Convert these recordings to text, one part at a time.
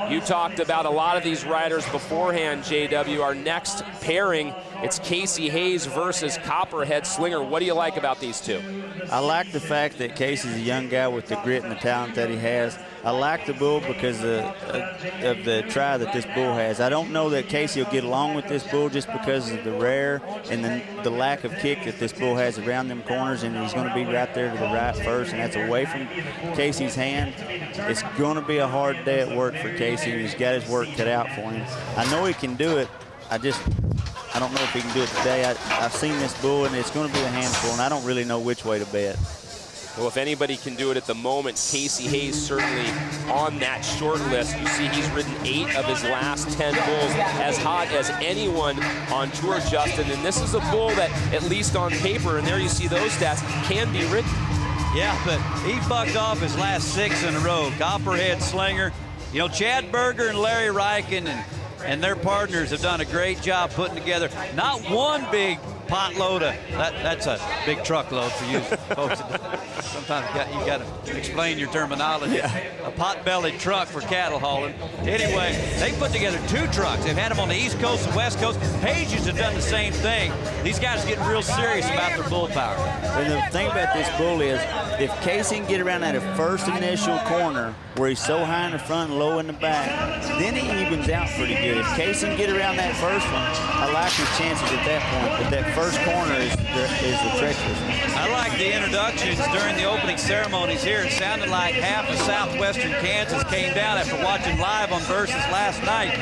You talked about a lot of these riders beforehand, JW. Our next pairing, it's Kasey Hayes versus Copperhead Slinger. What do you like about these two? I like the fact that Kasey's a young guy with the grit and the talent that he has. I like the bull because of the try that this bull has. I don't know that Kasey will get along with this bull just because of the rare and the lack of kick that this bull has around them corners, and he's going to be right there to the right first, and that's away from Kasey's hand. It's going to be a hard day at work for Kasey, and he's got his work cut out for him. I know he can do it. I don't know if he can do it today. I've seen this bull, and it's going to be a handful, and I don't really know which way to bet. Well, if anybody can do it at the moment, Kasey Hayes certainly on that short list. You see he's ridden 8 of his last 10 bulls, as hot as anyone on tour, Justin. And this is a bull that, at least on paper, and there you see those stats, can be ridden. Yeah, but he bucked off his last 6 in a row. Copperhead Slinger. You know, Chad Berger and Larry Ryken and their partners have done a great job putting together not one big pot load of, that's a big truckload for you folks. Sometimes you got to explain your terminology. Yeah. A pot-bellied truck for cattle hauling. Anyway, they put together 2 trucks. They've had them on the East Coast and West Coast. Pages have done the same thing. These guys are getting real serious about their bull power. And the thing about this bull is, if Kasey can get around that first initial corner where he's so high in the front and low in the back, then he evens out pretty good. If Kasey can get around that first one, I like his chances at that point. But that first corner is the treacherous one. I like the introductions during the opening ceremonies here. It sounded like half of southwestern Kansas came down after watching live on Versus last night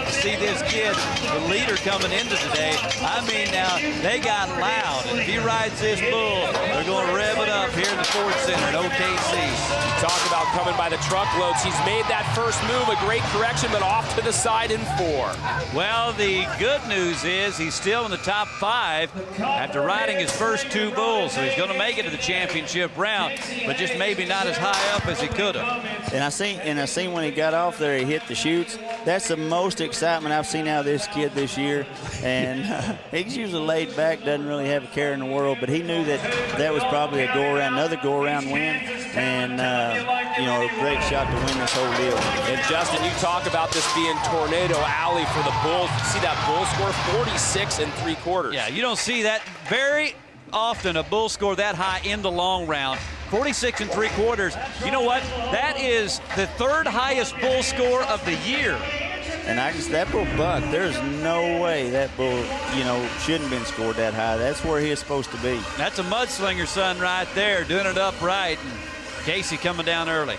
to see this kid, the leader coming into today. I mean, now, they got loud. And if he rides this bull, they're going to rev it up here in the Ford Center at OKC. Talk about coming by the truckloads. He's made that first move, a great correction, but off to the side in 4. Well, the good news is he's still in the top 5 after riding his first 2 bulls, so he's going to make it to the championship round, but just maybe not as high up as he could have. And I seen when he got off there, he hit the chutes. That's the most excitement I've seen out of this kid this year. And he's usually laid back, doesn't really have a care in the world, but he knew that was probably a go-around, another go-around win, and you know, a great shot to win this whole deal. And Justin, you talk about this being Tornado Alley for the Bulls. You see that bull score, 46 3/4. Yeah, you don't see that very often, a bull score that high in the long round. 46 3/4. You know what? That is the 3rd highest bull score of the year. And that bull buck, there's no way that bull, you know, shouldn't have been scored that high. That's where he is supposed to be. That's a mudslinger son right there, doing it upright. And Kasey coming down early.